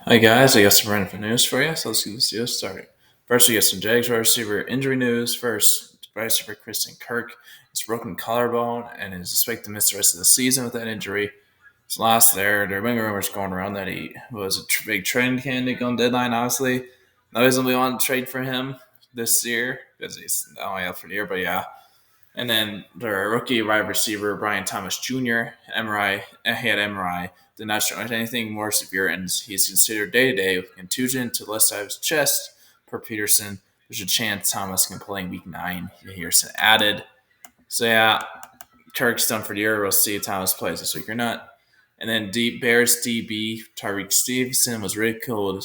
Hi guys, I got some random news for you, so let's get this deal started. First, we get some Jags wide receiver injury news. First, wide receiver Christian Kirk is broken collarbone and is expected to miss the rest of the season with that injury. It's last there have been rumors going around that he was a big trade candidate on deadline, obviously. Nobody's going to be wanting to trade for him this year because he's only out for the year, but yeah. And then their rookie wide receiver, Brian Thomas Jr., MRI, he had MRI, did not show anything more severe, and he's considered day to day with contusion to the left side of his chest. Per Peterson, there's a chance Thomas can play in week 9. Here's added. So, yeah, Kirk's done for the year. We'll see if Thomas plays this week or not. And then Bears DB Tyreek Stevenson was ridiculing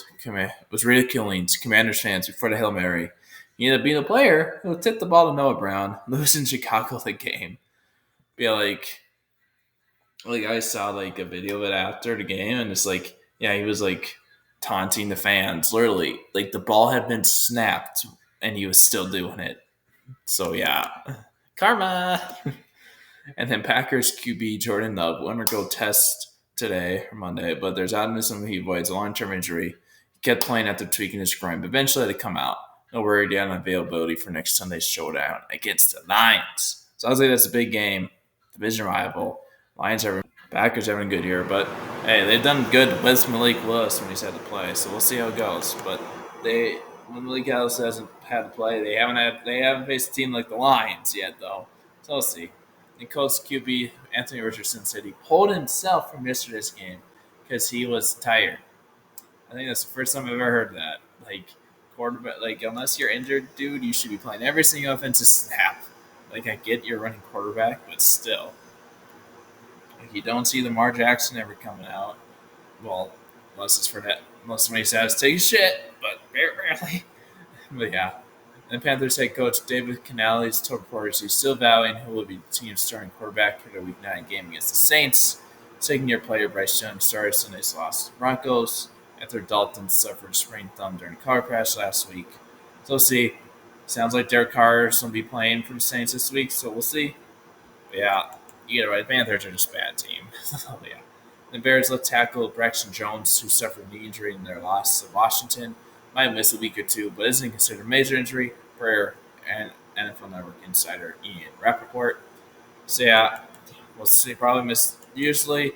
Commanders fans before the Hail Mary. He ended up being a player who tipped the ball to Noah Brown, losing Chicago the game. Be like I saw like a video of it after the game, and it's like, yeah, he was like taunting the fans. Literally, like the ball had been snapped, and he was still doing it. So yeah, karma. And then Packers QB Jordan Love will undergo test today or Monday, but there's optimism he avoids a long-term injury. He kept playing after tweaking his groin, but eventually had to come out. No worry down on availability for next Sunday's showdown against the Lions. Sounds like that's a big game, division rival. Packers having a good year, but hey, they've done good with Malik Willis when he's had to play, so we'll see how it goes. But when Malik Willis hasn't had to play, they haven't faced a team like the Lions yet, though. So we'll see. And Colts QB Anthony Richardson said he pulled himself from yesterday's game because he was tired. I think that's the first time I've ever heard that. Like quarterback, like unless you're injured, dude, you should be playing every single offensive snap. Like I get you're running quarterback, but still, like you don't see Lamar Jackson ever coming out. Well, unless it's for that, unless somebody says take a shit, but very rarely. But yeah. And Panthers head coach David Canales told reporters he's still valuing who will be the team's starting quarterback for the Week 9 game against the Saints. Second-year player Bryce Young started Sunday's loss to the Broncos after Dalton suffered a sprained thumb during a car crash last week. So we'll see. Sounds like Derek Carr is going to be playing for the Saints this week, so we'll see. But yeah, you get it right. The Panthers are just a bad team. So yeah. The Bears left tackle Braxton Jones, who suffered a knee injury in their loss to Washington, might miss a week or two, but isn't considered a major injury. Prayer and NFL Network insider Ian Rappaport. So yeah, we'll see. Probably miss usually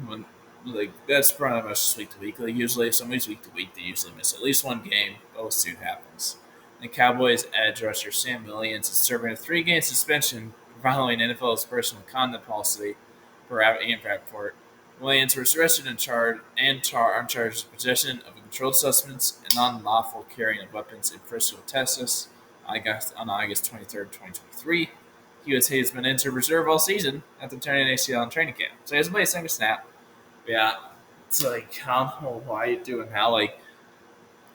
when like that's probably much week to week. Like usually, if somebody's week to week, they usually miss at least one game. But we'll see what happens. The Cowboys edge rusher Sam Williams is serving a 3-game suspension following NFL's personal conduct policy for Ian Rappaport. Williams was arrested and charged with possession of a controlled substance and unlawful carrying of weapons in Frisco, Texas, on August 23rd, 2023. He has been entered reserve all season after turning an ACL in training camp. So he hasn't played a single snap. But yeah, it's like, I don't know why you do it now. Like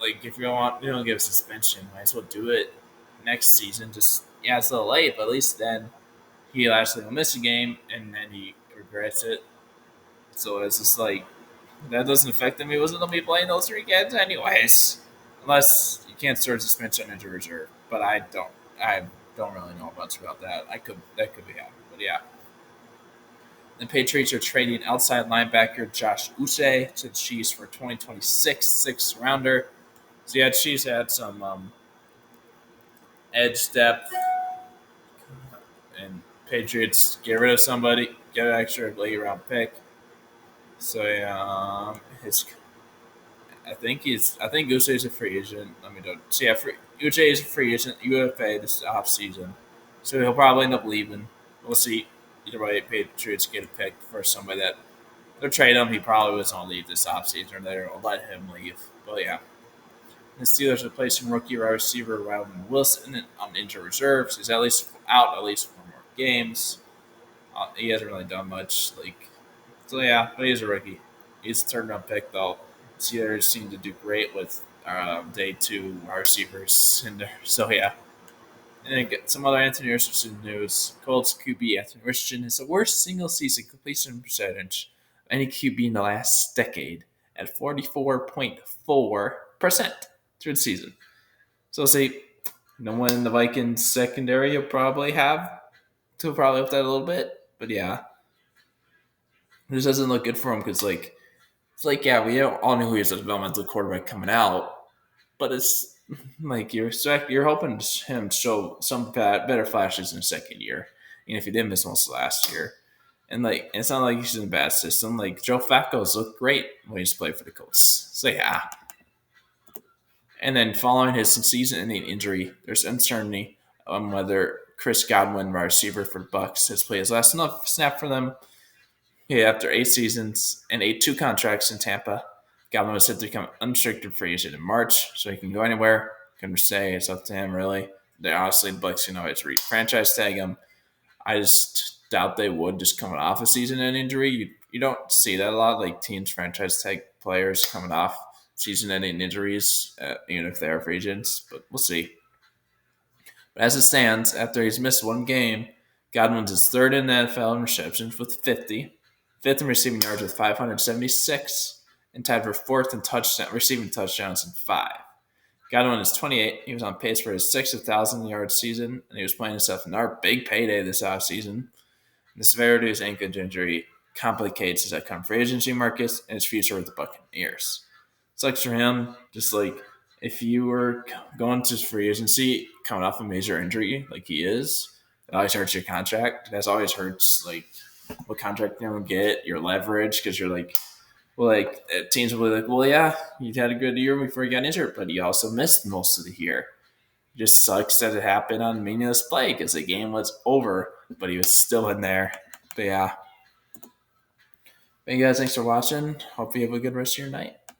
if you don't give a suspension, might as well do it next season. Just, yeah, it's a little late, but at least then he actually will miss a game and then he regrets it. So it's just like that doesn't affect him. He wasn't going to be playing those 3 games anyways, unless you can't start suspension into reserve. But I don't really know much about that. That could be happening, but yeah. The Patriots are trading outside linebacker Josh Uche to the Chiefs for 2026 sixth rounder. So yeah, Chiefs had some edge depth, and Patriots get rid of somebody, get an extra late round pick. So yeah, his I think Uche is a free agent. Let me do. So yeah, Uche is a free agent, UFA this off season. So he'll probably end up leaving. We'll see. Either way, Patriots get a pick for somebody that they'll trade him. He probably was going to leave this off season, or they'll let him leave. But yeah, the Steelers replacing rookie wide receiver Ryan Wilson on injured reserves. He's at least 4 more games. He hasn't really done much. So yeah, but he's a rookie. He's a third round pick though. Steelers seem to do great with day 2 wide receivers in there. So yeah. And then get some other Anthony Richardson news. Colts QB Anthony Richardson is the worst single season completion percentage of any QB in the last decade at 44.4% through the season. So say no one in the Vikings secondary will probably have to probably up that a little bit. But yeah, this doesn't look good for him because like It's like, yeah, we all knew he was a developmental quarterback coming out, but it's like you're hoping him to show some better flashes in the second year, even if he did miss most of last year. And like, it's not like he's in a bad system. Like Joe Flacco's looked great when he's played for the Colts. So yeah. And then following his season-ending injury, there's uncertainty on whether Chris Godwin, wide receiver for the Bucks, has played his last enough snap for them. Yeah, after 8 seasons and two contracts in Tampa, Godwin was set to become unrestricted free agent in March, so he can go anywhere. Can say it's up to him, really. They honestly, the Bucks, it's franchise tag him. I just doubt they would just coming off a season-ending injury. You don't see that a lot, like teams franchise tag players coming off season-ending injuries, even if they are free agents. But we'll see. But as it stands, after he's missed one game, Godwin's is third in the NFL in receptions with 50, fifth in receiving yards with 576, and tied for fourth in receiving touchdowns in 5. Godwin is 28. He was on pace for his 6th 1,000-yard season, and he was playing himself in our big payday this offseason. The severity of his ankle injury complicates his upcoming free agency markets and his future with the Buccaneers. Sucks for him. Just like if you were going to free agency coming off a major injury like he is, it always hurts your contract. That always hurts like what contract you're gonna get, your leverage, because you're like, well, like teams will be like, well, yeah, you had a good year before you got injured, but you also missed most of the year. It just sucks that it happened on meaningless play because the game was over, but he was still in there. But yeah. Hey guys, thanks for watching. Hope you have a good rest of your night.